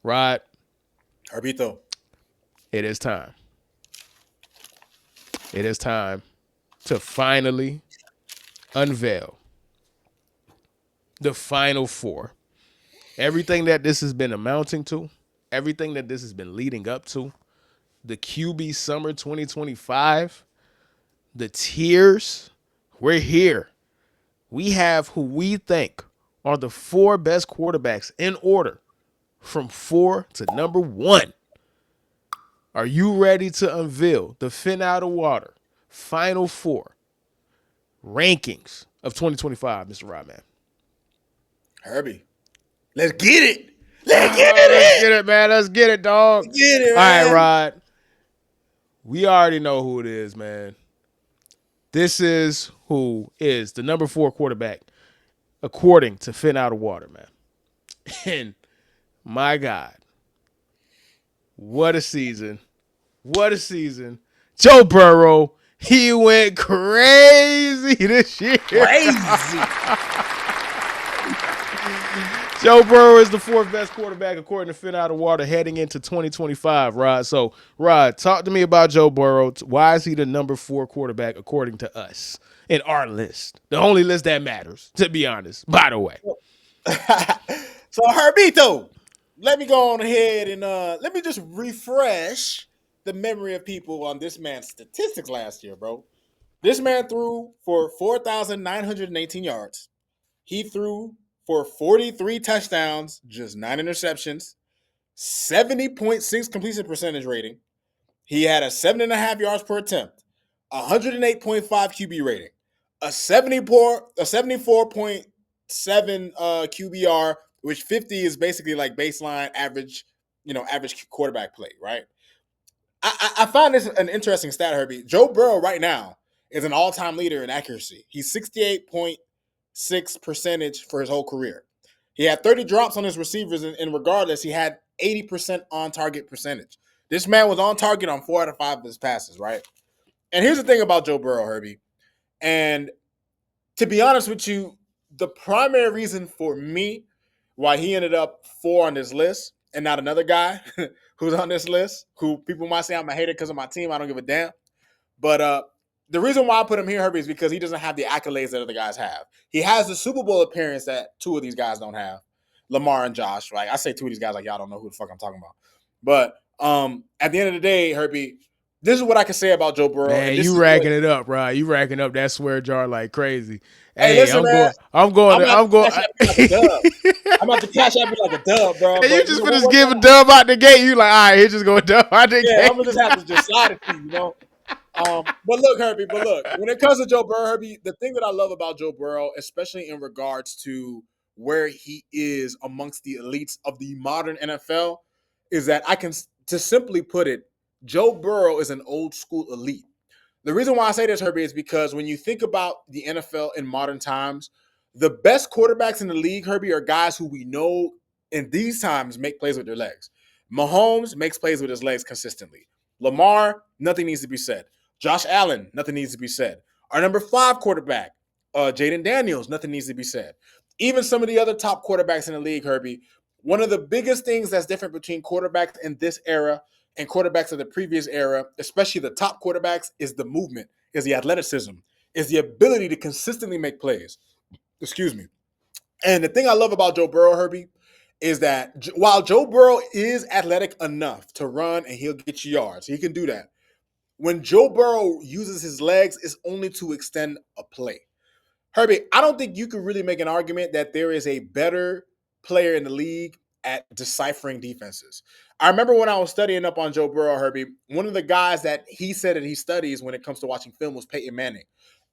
Rod, Herbito. it is time. It is time to finally unveil the final four. Everything that this has been amounting to, everything that this has been leading up to, the QB Summer 2025, the tiers, we're here. We have who we think are the four best quarterbacks in order from four to number one. Are you ready to unveil the Phin Outta water final four rankings of 2025, Mr. Rodman? Herbie. Let's get it. Let's get Let's it. get it, man. Let's get it, dog. Let's get it, All right, man. Rod. We already know who it is, man. This is who is the number four quarterback according to Phin Outta water, man. And my God, what a season. What a season. Joe Burrow, he went crazy this year. Crazy. Joe Burrow is the fourth best quarterback according to Phin Outta water heading into 2025, Rod. So, Rod, talk to me about Joe Burrow. Why is he the number four quarterback according to us in our list? The only list that matters, to be honest, by the way. So Herbito, let me go on ahead and let me just refresh the memory of people on this man's statistics last year, bro. This man threw for 4,918 yards. He threw for 43 touchdowns, just 9 interceptions, 70.6 completion percentage rating. He had a 7.5 yards per attempt, 108.5 QB rating, a 74.7 QBR, which 50 is basically like baseline average, average quarterback play, right? I find this an interesting stat, Herbie. Joe Burrow right now is an all-time leader in accuracy. He's 68.6 percentage for his whole career. He had 30 drops on his receivers, and regardless, he had 80% on target percentage. This man was on target on 4 out of 5 of his passes, right? And here's the thing about Joe Burrow, Herbie. And to be honest with you, the primary reason for me why he ended up 4 on this list and not another guy who's on this list, who people might say I'm a hater because of my team, I don't give a damn. But the reason why I put him here, Herbie, is because he doesn't have the accolades that other guys have. He has the Super Bowl appearance that 2 of these guys don't have, Lamar and Josh. Like I say, 2 of these guys, like y'all don't know who the fuck I'm talking about. But at the end of the day, Herbie, this is what I can say about Joe Burrow, and Man, this you is what. racking it up, Rod. You racking up that swear jar like crazy. Hey, Hey, listen, I'm man, going. I'm going. I'm To, about I'm to going. cash out me like a dub. I'm about to cash out me like a dub, bro. Hey, you But just we'll finna work give that a out. dub out the gate. You like, all right, here's just going dub out the Yeah, I'm gate. gonna just have to just slide it to you. But look, Herbie. But look, when it comes to Joe Burrow, Herbie, the thing that I love about Joe Burrow, especially in regards to where he is amongst the elites of the modern NFL, is that to simply put it, Joe Burrow is an old school elite. The reason why I say this, Herbie, is because when you think about the NFL in modern times, the best quarterbacks in the league, Herbie, are guys who we know in these times make plays with their legs. Mahomes makes plays with his legs consistently. Lamar, nothing needs to be said. Josh Allen, nothing needs to be said. Our number 5 quarterback, Jaden Daniels, nothing needs to be said. Even some of the other top quarterbacks in the league, Herbie, one of the biggest things that's different between quarterbacks in this era and quarterbacks of the previous era, especially the top quarterbacks, is the movement, is the athleticism, is the ability to consistently make plays. Excuse me. And the thing I love about Joe Burrow, Herbie, is that while Joe Burrow is athletic enough to run and he'll get you yards, he can do that. When Joe Burrow uses his legs, it's only to extend a play. Herbie, I don't think you could really make an argument that there is a better player in the league at deciphering defenses. I remember when I was studying up on Joe Burrow, Herbie, one of the guys that he said that he studies when it comes to watching film was Peyton Manning.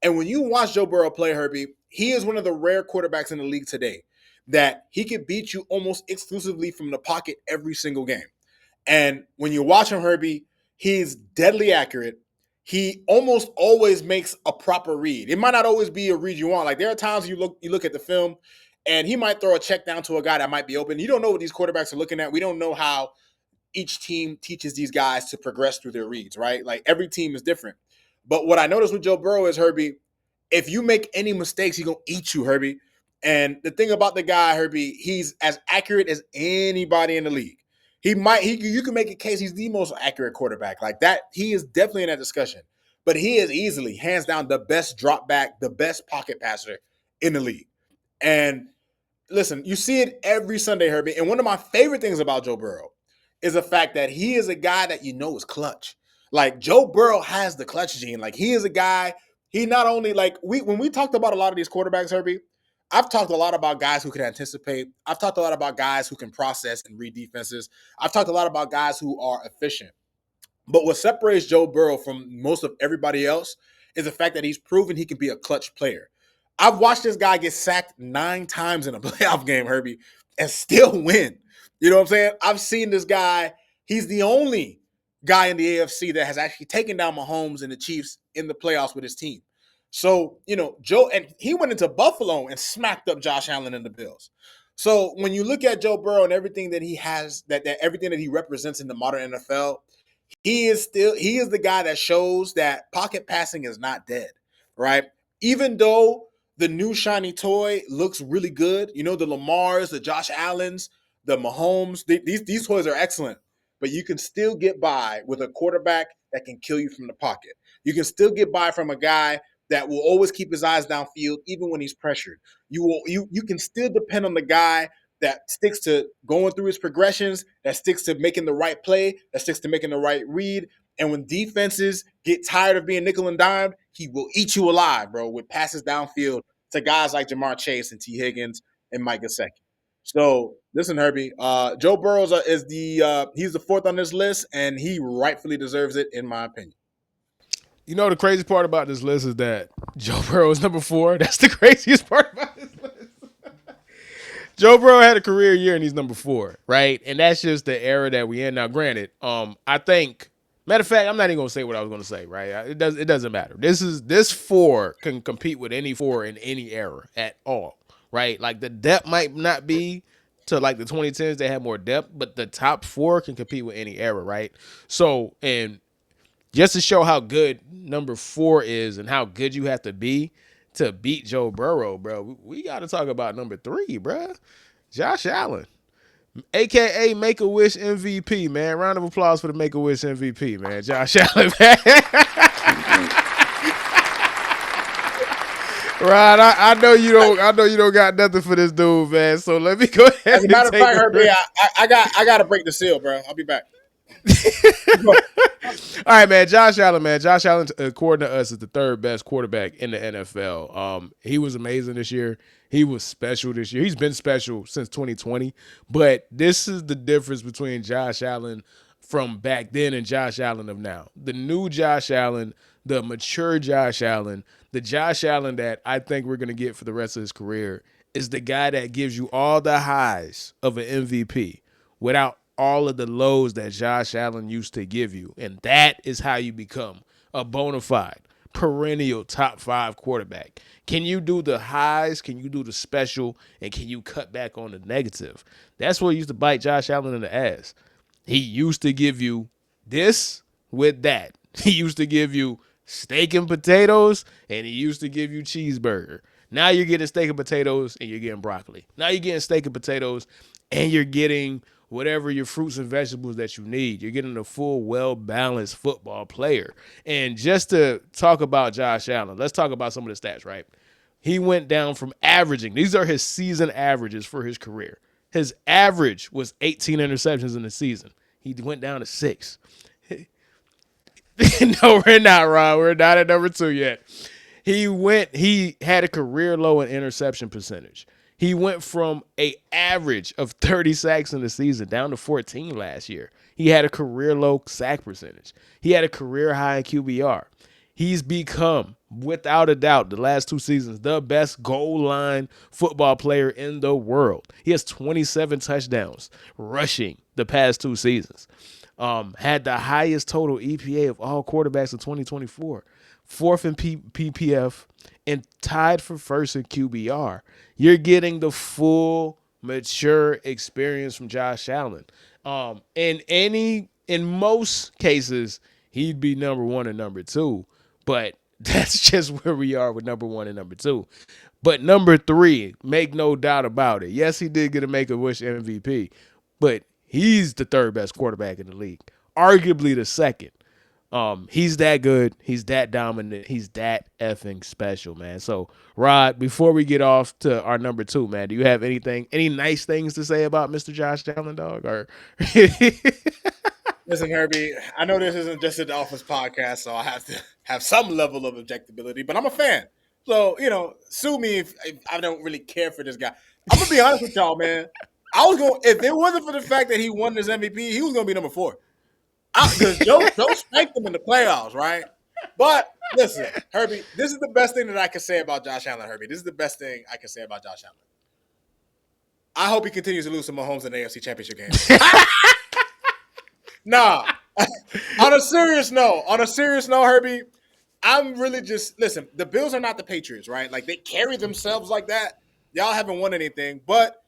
And when you watch Joe Burrow play, Herbie, he is one of the rare quarterbacks in the league today that he could beat you almost exclusively from the pocket every single game. And when you watch him, Herbie, he's deadly accurate. He almost always makes a proper read. It might not always be a read you want. Like there are times you look at the film and he might throw a check down to a guy that might be open. You don't know what these quarterbacks are looking at. We don't know how each team teaches these guys to progress through their reads, right? Like every team is different. But what I noticed with Joe Burrow is, Herbie, if you make any mistakes, he's gonna eat you, Herbie. And the thing about the guy, Herbie, he's as accurate as anybody in the league. You can make a case he's the most accurate quarterback. Like that, he is definitely in that discussion. But he is easily, hands down, the best drop back, the best pocket passer in the league. And listen, you see it every Sunday, Herbie. And one of my favorite things about Joe Burrow is the fact that he is a guy that you know is clutch. Like Joe Burrow has the clutch gene. Like he is a guy. He not only like we when we talked about a lot of these quarterbacks, Herbie. I've talked a lot about guys who can anticipate. I've talked a lot about guys who can process and read defenses. I've talked a lot about guys who are efficient. But what separates Joe Burrow from most of everybody else is the fact that he's proven he can be a clutch player. I've watched this guy get sacked 9 times in a playoff game, Herbie, and still win. You know what I'm saying? I've seen this guy. He's the only guy in the AFC that has actually taken down Mahomes and the Chiefs in the playoffs with his team. So, Joe, and he went into Buffalo and smacked up Josh Allen and the Bills. So when you look at Joe Burrow and everything that he has, that everything that he represents in the modern NFL, he is the guy that shows that pocket passing is not dead, right? Even though the new shiny toy looks really good, the Lamars, the Josh Allens, the Mahomes, these toys are excellent, but you can still get by with a quarterback that can kill you from the pocket. You can still get by from a guy that will always keep his eyes downfield even when he's pressured. You can still depend on the guy that sticks to going through his progressions, that sticks to making the right play, that sticks to making the right read. And when defenses get tired of being nickel and dime, he will eat you alive, bro, with passes downfield to guys like Jamar Chase and T. Higgins and Mike Gesicki. So listen, Herbie, Joe Burrow is he's the fourth on this list, and he rightfully deserves it, in my opinion. You know the crazy part about this list is that Joe Burrow is number 4. That's the craziest part about this list. Joe Burrow had a career year and he's number 4, right? And that's just the era that we in now. Granted, I think, matter of fact, I'm not even gonna say what I was gonna say, right? It doesn't matter. This 4 can compete with any 4 in any era at all, right? Like the depth might not be to like the 2010s, they had more depth, but the top 4 can compete with any era, right? So, and just to show how good number 4 is and how good you have to be to beat Joe Burrow, bro, we got to talk about number 3, bro. Josh Allen, aka Make a Wish MVP, man. Round of applause for the Make a Wish MVP, man. Josh Allen, man. Rod, I know you don't. I know you don't got nothing for this dude, man. So let me go ahead As a and matter of take fact, the Herbie, I got to break the seal, bro. I'll be back. All right, man. Josh Allen, man. Josh Allen, according to us, is the 3rd best quarterback in the NFL. He was amazing this year. He was special this year. He's been special since 2020. But this is the difference between Josh Allen from back then and Josh Allen of now. The new Josh Allen, the mature Josh Allen, the Josh Allen that I think we're going to get for the rest of his career is the guy that gives you all the highs of an MVP without all of the lows that Josh Allen used to give you. And that is how you become a bona fide, perennial top 5 quarterback. Can you do the highs? Can you do the special? And can you cut back on the negative? That's what used to bite Josh Allen in the ass. He used to give you this with that. He used to give you steak and potatoes, and he used to give you cheeseburger. Now you're getting steak and potatoes, and you're getting broccoli. Now you're getting steak and potatoes, and you're getting whatever your fruits and vegetables that you need. You're getting a full, well-balanced football player. And just to talk about Josh Allen, let's talk about some of the stats, right? He went down from averaging. These are his season averages for his career. His average was 18 interceptions in the season. He went down to 6. No, we're not, Ron. We're not at number 2 yet. He had a career low in interception percentage. He went from a average of 30 sacks in the season down to 14 last year. He had a career low sack percentage. He had a career high in QBR. He's become, without a doubt, the last 2 seasons, the best goal line football player in the world. He has 27 touchdowns rushing the past 2 seasons. Had the highest total EPA of all quarterbacks in 2024. 4th in PPF and tied for 1st in QBR. You're getting the full mature experience from Josh Allen. In most cases, he'd be number 1 and number 2, but that's just where we are with number 1 and number 2. But number 3, make no doubt about it. Yes, he did get a Make a Wish MVP, but He's the third best quarterback in the league, arguably the second. He's that good. He's that dominant. He's that effing special, man. So, Rod, before we get off to our number two, man, do you have any nice things to say about Mr. Josh Allen, dog? Or Listen, Herbie, I know this isn't just an office podcast, so I have to have some level of objectability, but I'm a fan. So, sue me if I don't really care for this guy. I'm going to be honest with y'all, man. If it wasn't for the fact that he won this MVP, he was going to be number 4. Because Joe spanked him in the playoffs, right? But listen, Herbie, this is the best thing that I can say about Josh Allen, Herbie. This is the best thing I can say about Josh Allen. I hope he continues to lose to Mahomes in the AFC Championship game. Nah. On a serious note, Herbie, I'm really just listen. The Bills are not the Patriots, right? Like they carry themselves like that. Y'all haven't won anything, but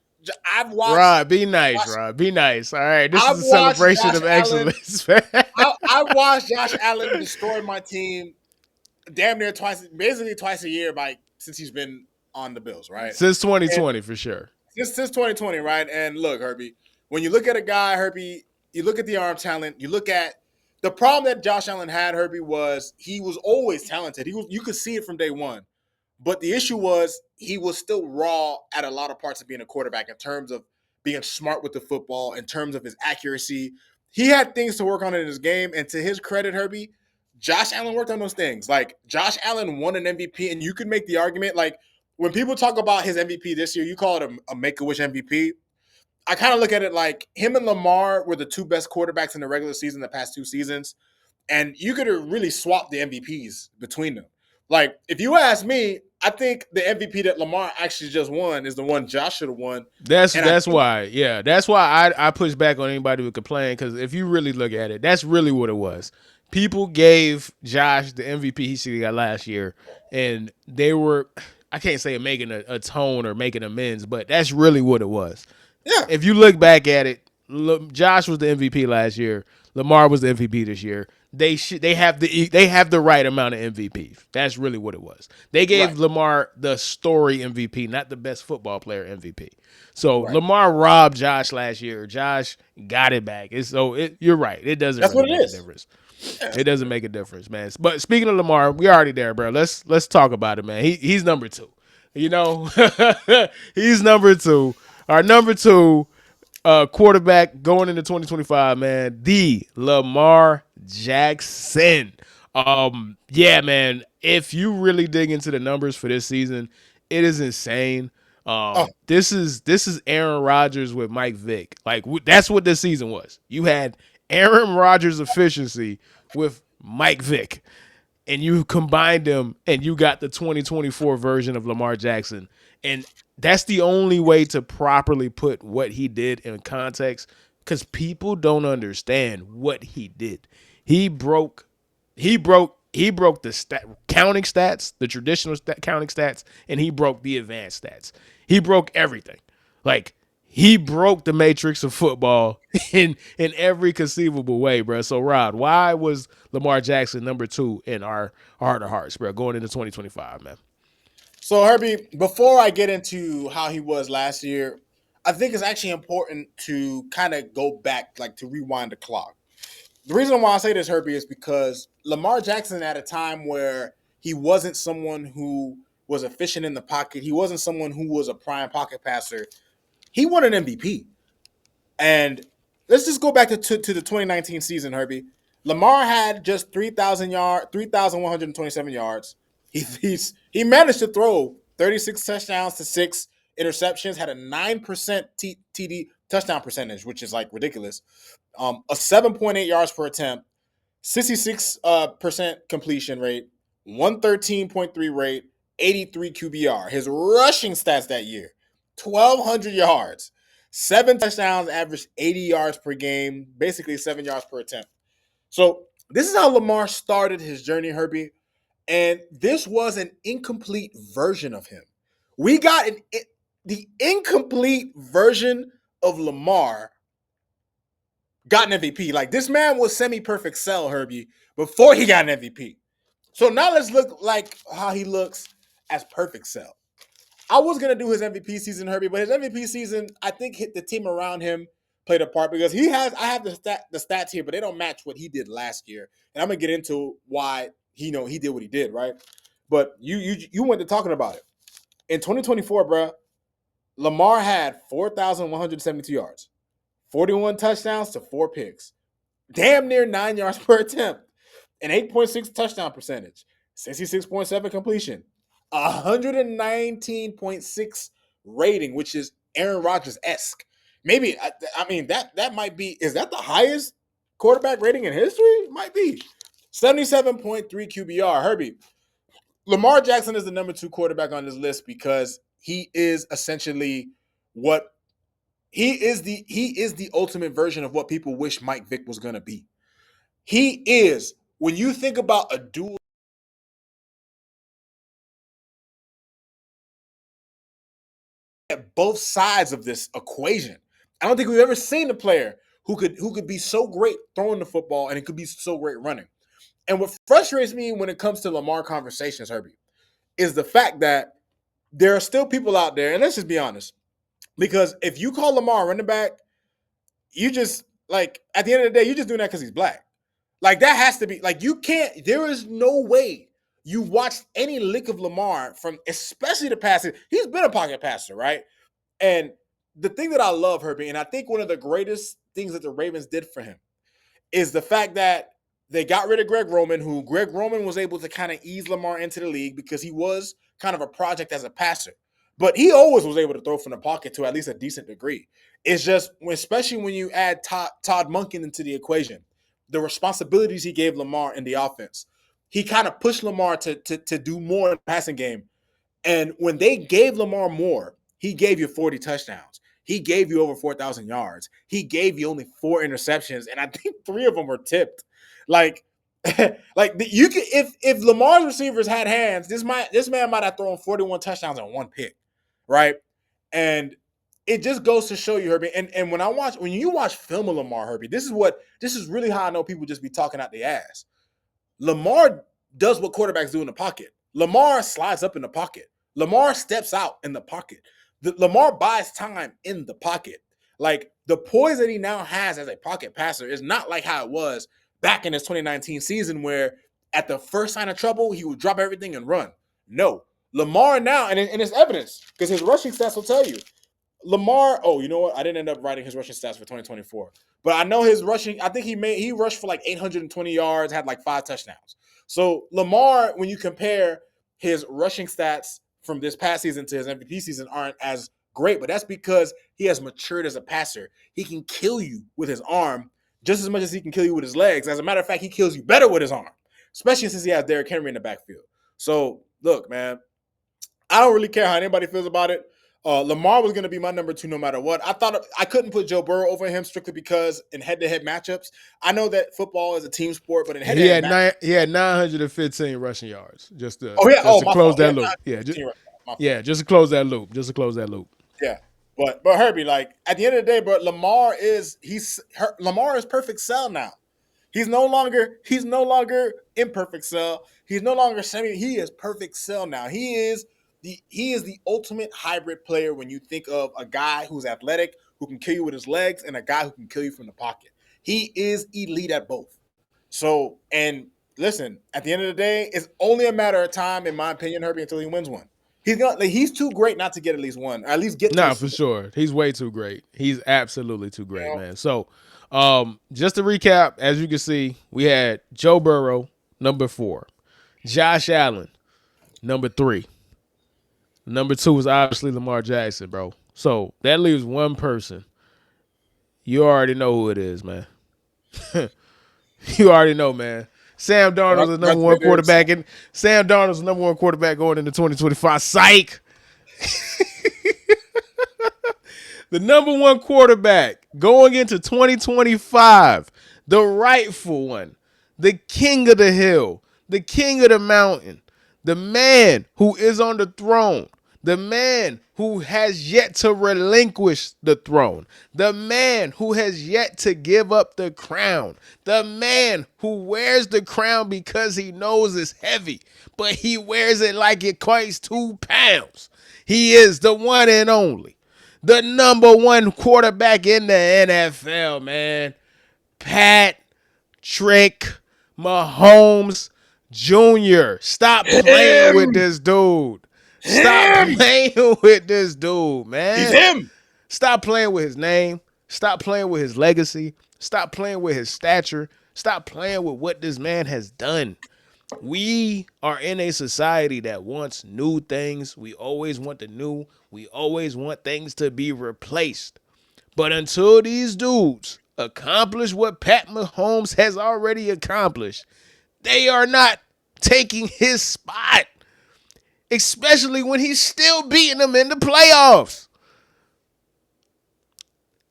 I've watched. Rod, be nice, Rod. Be nice. All right. This is I've a watched celebration Josh of Allen. excellence, man. I watched Josh Allen destroy my team damn near basically twice a year since he's been on the Bills, right? Since And 2020, for sure. since 2020, right? And look, Herbie, when you look at a guy, Herbie, you look at the arm talent, you look at the problem that Josh Allen had, Herbie, was he was always talented. You could see it from day one. But the issue was he was still raw at a lot of parts of being a quarterback in terms of being smart with the football, in terms of his accuracy. He had things to work on in his game. And to his credit, Herbie, Josh Allen worked on those things. Like Josh Allen won an MVP, and you could make the argument like when people talk about his MVP this year, you call it a make-a-wish MVP. I kind of look at it like him and Lamar were the two best quarterbacks in the regular season the past 2 seasons. And you could have really swapped the MVPs between them. Like, if you ask me, I think the MVP that Lamar actually just won is the one Josh should have won. That's And I that's think, why, yeah, that's why I push back on anybody who complain because if you really look at it, that's really what it was. People gave Josh the MVP he should have got last year, and they were, I can't say making a tone or making amends, but that's really what it was. yeah, If you look back at it, Josh was the MVP last year. Lamar was the MVP this year. They have the right amount of MVPs. That's really what it was. They right, gave Lamar the story MVP, not the best football player MVP. So right. Lamar robbed Josh last year. Josh got it back. You're right. It doesn't That's really what it make a is. difference. Yeah, It doesn't make a difference, man. But speaking of Lamar, we already there, bro. Let's talk about it, man. He's number two. You know, he's number two. Our number two quarterback going into 2025, man, the Lamar Jackson. Yeah, man. If you really dig into the numbers for this season, it is insane. oh, This is Aaron Rodgers with Mike Vick. Like that's what this season was. You had Aaron Rodgers efficiency with Mike Vick, and you combined them, and you got the 2024 version of Lamar Jackson. And that's the only way to properly put what he did in context, because people don't understand what he did. He broke, he broke the counting stats, the traditional counting stats, and he broke the advanced stats. He broke everything. Like he broke the matrix of football in every conceivable way, bro. So, Rod, why was Lamar Jackson number two in our heart of hearts, bro, going into 2025, man? so Herbie, before I get into how he was last year, I think it's actually important to kind of go back, like to rewind the clock. The reason why I say this, Herbie, is because Lamar Jackson at a time where he wasn't someone who was efficient in the pocket, he wasn't someone who was a prime pocket passer. He won an MVP. And let's just go back to the 2019 season, Herbie. Lamar had just 3,127 yards. He managed to throw 36 touchdowns to 6 interceptions, had a 9% TD touchdown percentage, which is like ridiculous. A 7.8 yards per attempt, 66% completion rate, 113.3 rate, 83 QBR. His rushing stats that year, 1,200 yards, 7 touchdowns, averaged 80 yards per game, basically 7 yards per attempt. So this is how Lamar started his journey, Herbie. And this was an incomplete version of him. We got the incomplete version of Lamar got an MVP. Like this man was semi-perfect sell, Herbie, before he got an MVP. So now let's look like how he looks as perfect sell. I was gonna do his MVP season, Herbie, but his MVP season, I think, hit the team around him played a part because he has. I have the stats here, but they don't match what he did last year, and I'm gonna get into why he did what he did, right? But you went to talking about it in 2024, bro. Lamar had 4,172 yards, 41 touchdowns to 4 picks, damn near 9 yards per attempt, an 8.6 touchdown percentage, 66.7 completion, 119.6 rating, which is Aaron Rodgers esque. Maybe I mean that might be. Is that the highest quarterback rating in history? Might be 77.3 QBR. Herbie, Lamar Jackson is the number 2 quarterback on this list because he is essentially what he is the ultimate version of what people wish Mike Vick was going to be. He is, when you think about a dual at both sides of this equation. I don't think we've ever seen a player who could be so great throwing the football and it could be so great running. And what frustrates me when it comes to Lamar conversations, Herbie, is the fact that there are still people out there, and let's just be honest, because if you call Lamar running back, you just like at the end of the day, you're just doing that because he's black. Like that has to be like you can't. There is no way you watched any lick of Lamar from, especially the passing. He's been a pocket passer, right? And the thing that I love, Herbie, and I think one of the greatest things that the Ravens did for him is the fact that they got rid of Greg Roman, who Greg Roman was able to kind of ease Lamar into the league because he was kind of a project as a passer. But he always was able to throw from the pocket to at least a decent degree. It's just, especially when you add Todd Monken into the equation, the responsibilities he gave Lamar in the offense, he kind of pushed Lamar to do more in the passing game. And when they gave Lamar more, he gave you 40 touchdowns. He gave you over 4,000 yards. He gave you only 4 interceptions, and I think 3 of them were tipped. Like, you could if Lamar's receivers had hands, this man might have thrown 41 touchdowns on 1 pick, right? And it just goes to show you, Herbie. And when you watch film of Lamar, Herbie, this is really how I know people just be talking out their ass. Lamar does what quarterbacks do in the pocket. Lamar slides up in the pocket. Lamar steps out in the pocket. Lamar buys time in the pocket. Like the poise that he now has as a pocket passer is not like how it was back in his 2019 season, where at the first sign of trouble, he would drop everything and run. No, Lamar now, and it's evidence because his rushing stats will tell you. Lamar, oh, you know what? I didn't end up writing his rushing stats for 2024. But I know his rushing, I think he rushed for like 820 yards, had like 5 touchdowns. So Lamar, when you compare his rushing stats from this past season to his MVP season, aren't as great, but that's because he has matured as a passer. He can kill you with his arm just as much as he can kill you with his legs. As a matter of fact, he kills you better with his arm, especially since he has Derrick Henry in the backfield. So look, man, I don't really care how anybody feels about it. Lamar was going to be my number 2 no matter what. I thought I couldn't put Joe Burrow over him strictly because in head-to-head matchups, I know that football is a team sport, but in He head-to-head had matchups, 915 rushing yards. Just to oh yeah, just oh to my close fault, yeah, that loop. my fault. Yeah, just to close that loop. Just to close that loop. Yeah, but Herbie, like at the end of the day, bro, Lamar is perfect cell now. He's no longer imperfect cell. He's no longer semi. He is perfect cell now. He is the ultimate hybrid player when you think of a guy who's athletic, who can kill you with his legs, and a guy who can kill you from the pocket. He is elite at both. So, and listen, at the end of the day, it's only a matter of time, in my opinion, Herbie, until he wins one. He's too great not to get at least one, or at least get to a Nah, for Super sure. He's way too great. He's absolutely too great, Bowl. man. So, just to recap, as you can see, we had Joe Burrow, number 4. Josh Allen, number 3. Number 2 was obviously Lamar Jackson, bro. So that leaves one person. You already know who it is, man. You already know, man. Sam Darnold's the number one Congratulations. quarterback, and Sam Darnold's the number 1 quarterback going into 2025. Psych. The number 1 quarterback going into 2025, the rightful one, the king of the hill, the king of the mountain, the man who is on the throne, the man who has yet to relinquish the throne, the man who has yet to give up the crown, the man who wears the crown because he knows it's heavy, but he wears it like it weighs 2 pounds. He is the one and only, The number one quarterback in the NFL, man. Patrick Mahomes Jr. Stop playing with Him. this dude. Stop Him. playing with this dude, He's man. him. Stop playing with his name. Stop playing with his legacy. Stop playing with his stature. Stop playing with what this man has done. We are in a society that wants new things. We always want the new. We always want things to be replaced. But until these dudes accomplish what Pat Mahomes has already accomplished, they are not taking his spot. Especially when he's still beating them in the playoffs.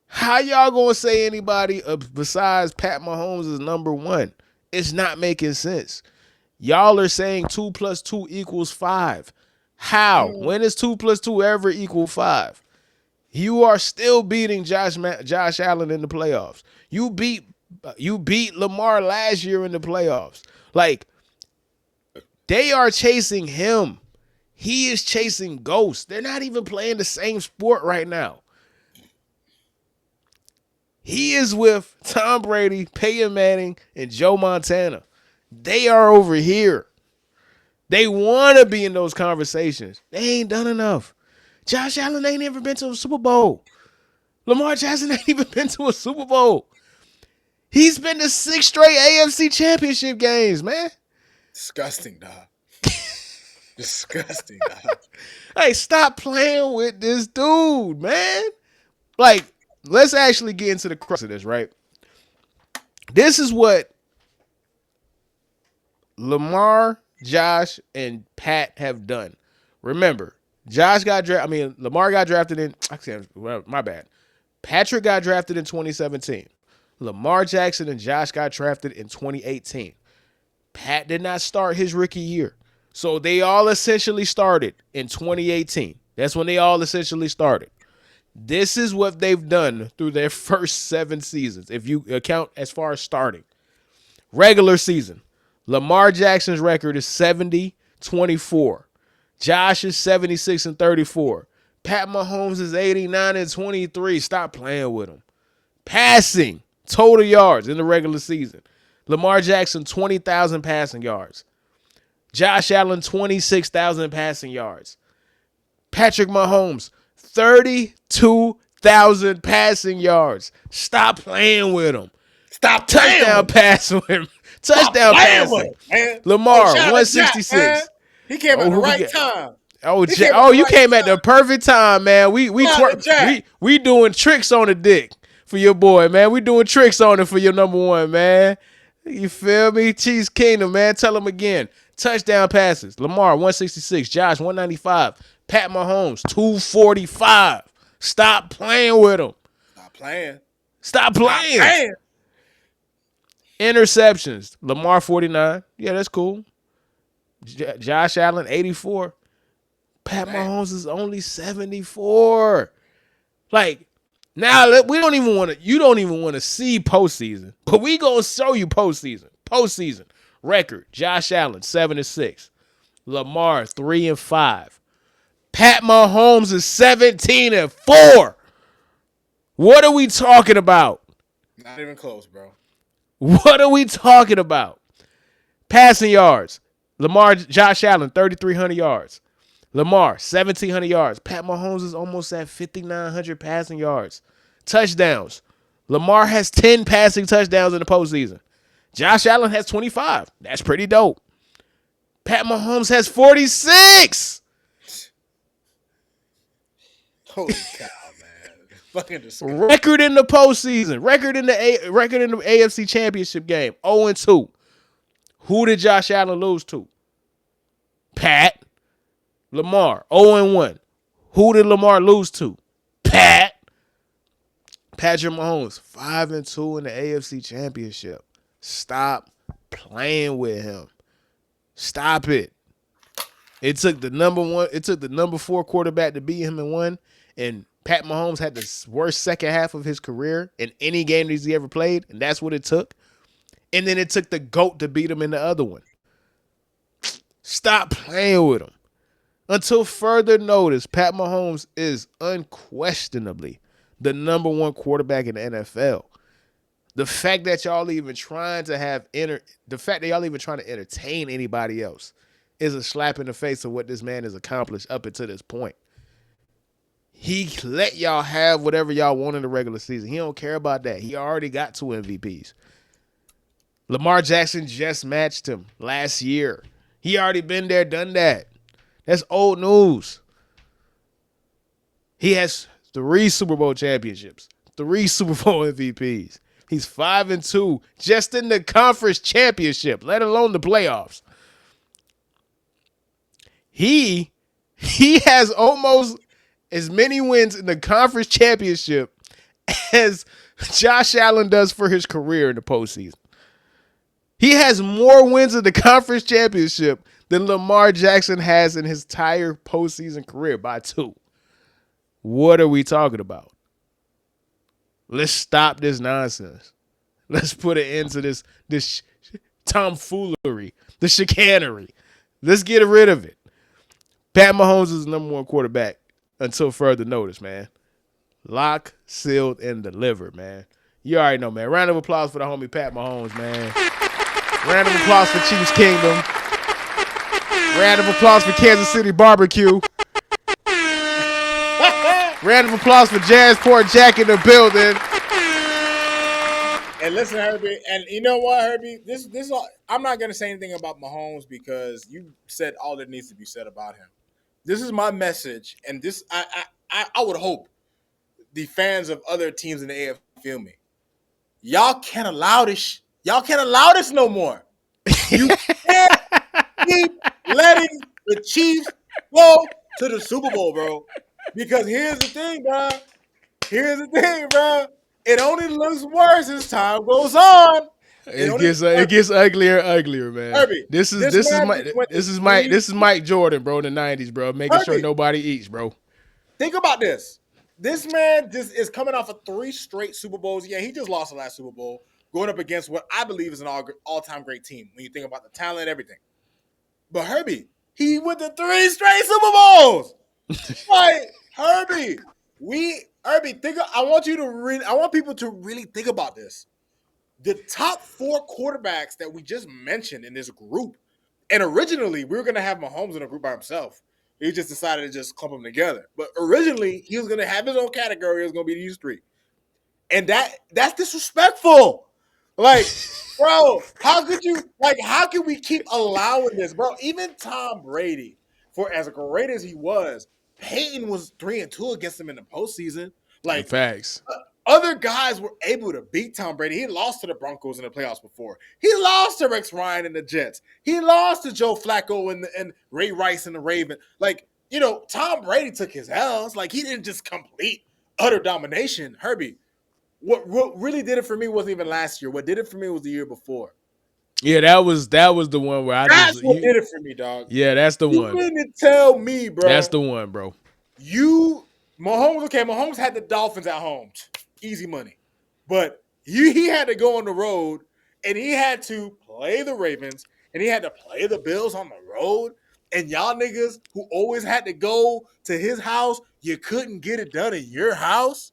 How y'all gonna say anybody besides Pat Mahomes is number one? It's not making sense. Y'all are saying 2 plus 2 equals 5. How? When is 2 plus 2 ever equal 5? You are still beating Josh Allen in the playoffs. You beat Lamar last year in the playoffs. Like, they are chasing him. He is chasing ghosts. They're not even playing the same sport right now. He is with Tom Brady, Peyton Manning, and Joe Montana. They are over here. They want to be in those conversations. They ain't done enough. Josh Allen ain't ever been to a Super Bowl. Lamar Jackson ain't even been to a Super Bowl. He's been to 6 straight AFC championship games, man. Disgusting, dog. Disgusting, dog. Hey, stop playing with this dude, man. Like, let's actually get into the crux of this, right? This is what Lamar, Josh, and Pat have done. Remember, Lamar got drafted in, my bad. Patrick got drafted in 2017. Lamar Jackson and Josh got drafted in 2018. Pat did not start his rookie year. So they all essentially started in 2018. That's when they all essentially started. This is what they've done through their first 7 seasons, if you account as far as starting. Regular season, Lamar Jackson's record is 70-24. Josh is 76-34. Pat Mahomes is 89-23. Stop playing with him. Passing, total yards in the regular season. Lamar Jackson, 20,000 passing yards. Josh Allen, 26,000 passing yards. Patrick Mahomes, 32,000 passing yards. Stop playing with him. Stop Touchdown pass with him. Touchdown passing. Man. Lamar, shout out to Jack, 166. man. He came at the who we right get? time. You came at the perfect time, man. We doing tricks on the dick for your boy, man. We doing tricks on it for your number one, man. You feel me? Cheese Kingdom, man. Tell him again. Touchdown passes. Lamar, 166. Josh, 195. Pat Mahomes, 245. Stop playing with him. Stop playing. Stop playing. Interceptions. Lamar, 49. Yeah, that's cool. Josh Allen, 84. Pat Mahomes is only 74. Like, now we don't even want to. You don't even want to see postseason, but we gonna show you postseason. Postseason record: Josh Allen 7-6, Lamar 3-5, Pat Mahomes is 17-4. What are we talking about? Not even close, bro. What are we talking about? Passing yards: Josh Allen 3,300 yards. Lamar, 1,700 yards. Pat Mahomes is almost at 5,900 passing yards. Touchdowns. Lamar has 10 passing touchdowns in the postseason. Josh Allen has 25. That's pretty dope. Pat Mahomes has 46. Holy cow, man. Fucking disgusting. Record in the postseason. Record in the AFC Championship game. 0-2. Who did Josh Allen lose to? Pat. Lamar, 0-1. Who did Lamar lose to? Pat. Patrick Mahomes, 5-2 in the AFC Championship. Stop playing with him. Stop it. It took the number 4 quarterback to beat him in one, and Pat Mahomes had the worst second half of his career in any game that he ever played, and that's what it took. And then it took the GOAT to beat him in the other one. Stop playing with him. Until further notice, Pat Mahomes is unquestionably the number one quarterback in the NFL. The fact that y'all even trying to the fact that y'all even trying to entertain anybody else is a slap in the face of what this man has accomplished up until this point. He let y'all have whatever y'all want in the regular season. He don't care about that. He already got 2 MVPs. Lamar Jackson just matched him last year. He already been there, done that. That's old news. He has 3 Super Bowl championships, 3 Super Bowl MVPs. He's 5-2 just in the conference championship, let alone the playoffs. He has almost as many wins in the conference championship as Josh Allen does for his career in the postseason. He has more wins in the conference championship than Lamar Jackson has in his entire postseason career by 2. What are we talking about? Let's stop this nonsense. Let's put an end to this tomfoolery, the chicanery. Let's get rid of it. Pat Mahomes is the number one quarterback until further notice, man. Lock, sealed, and delivered, man. You already know, man. Round of applause for the homie Pat Mahomes, man. Round of applause for Chiefs Kingdom. Round of applause for Kansas City Barbecue. Round of applause for Jazzport Jack in the building. And listen, Herbie, and you know what, Herbie? This all, I'm not gonna say anything about Mahomes because you said all that needs to be said about him. This is my message, and this I would hope the fans of other teams in the AFC feel me. Y'all can't allow this. Y'all can't allow this no more. You can't keep letting the Chiefs go to the Super Bowl, bro. Because here's the thing, bro. Here's the thing, bro. It only looks worse as time goes on. It gets uglier and uglier, man. Herbie, This is this this is man Mike just went to this is Mike three. this is Mike Jordan, bro, in the 90s, bro, making sure Herbie, nobody eats, bro. think about this. This man just is coming off of 3 straight Super Bowls. Yeah, he just lost the last Super Bowl, going up against what I believe is an all-time great team when you think about the talent and everything. But Herbie, he went to 3 straight Super Bowls. Like Herbie, think. I want people to really think about this. The top 4 quarterbacks that we just mentioned in this group, and originally we were going to have Mahomes in a group by himself. He just decided to just clump them together. But originally he was going to have his own category. It was going to be these 3, and that's disrespectful. Like, bro, how could you? Like, how can we keep allowing this, bro? Even Tom Brady, for as great as he was, Peyton was 3-2 against him in the postseason. Like, Facts. other guys were able to beat Tom Brady. He lost to the Broncos in the playoffs before. He lost to Rex Ryan and the Jets. He lost to Joe Flacco and Ray Rice and the Ravens. Like, Tom Brady took his L's. Like, he didn't just complete utter domination. Herbie, what really did it for me wasn't even last year. What did it for me was the year before. Yeah, that was the one where I That's just what did it for me, dog. yeah, that's the You one. mean to tell me, That's bro, the one, bro. Mahomes had the Dolphins at home. Easy money. But he had to go on the road, and he had to play the Ravens, and he had to play the Bills on the road. And y'all niggas who always had to go to his house, you couldn't get it done in your house.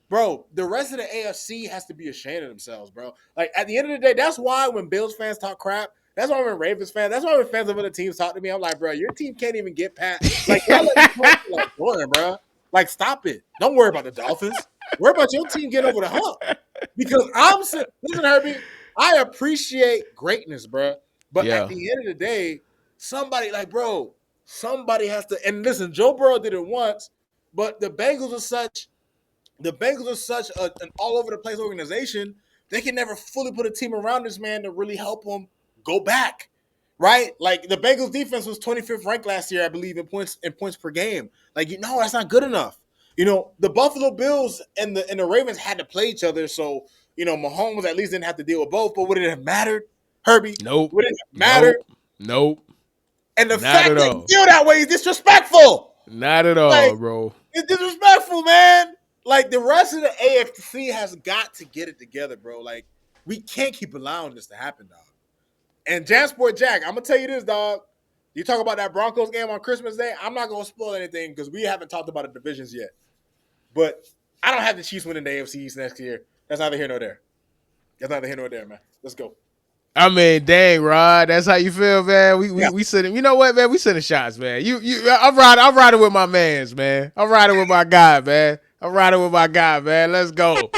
Bro, the rest of the AFC has to be ashamed of themselves, bro. Like, at the end of the day, that's why when Bills fans talk crap, that's why when Ravens fans, that's why when fans of other teams talk to me, I'm like, bro, your team can't even get past. Like, y'all let me talk to like Jordan, bro. Like, stop it. Don't worry about the Dolphins. Worry about your team getting over the hump. Because listen, Herbie, I appreciate greatness, bro. But at Yeah. the end of the day, somebody has to. And listen, Joe Burrow did it once, but the Bengals are such an all over the place organization. They can never fully put a team around this man to really help him go back, right? Like, the Bengals defense was 25th ranked last year, I believe, in points per game. Like, that's not good enough. The Buffalo Bills and the Ravens had to play each other, so Mahomes at least didn't have to deal with both. But would it have mattered, Herbie? Nope. Would it have mattered? Nope. Nope. And the Not fact at that you all. feel that way is disrespectful. Not at Like, all, bro. it's disrespectful, man. Like, the rest of the AFC has got to get it together, bro. Like, we can't keep allowing this to happen, dog. And Jansport Jack, I'm gonna tell you this, dog. You talk about that Broncos game on Christmas Day. I'm not gonna spoil anything because we haven't talked about the divisions yet. But I don't have the Chiefs winning the AFC East next year. That's neither here nor there. That's neither here nor there, man. Let's go. I mean, dang, Rod, that's how you feel, man. We we Yeah. we sending. You know what, man? We sending shots, man. I'm riding with my man's, man. I'm riding with my guy, man. I'm riding with my guy, man. Let's go.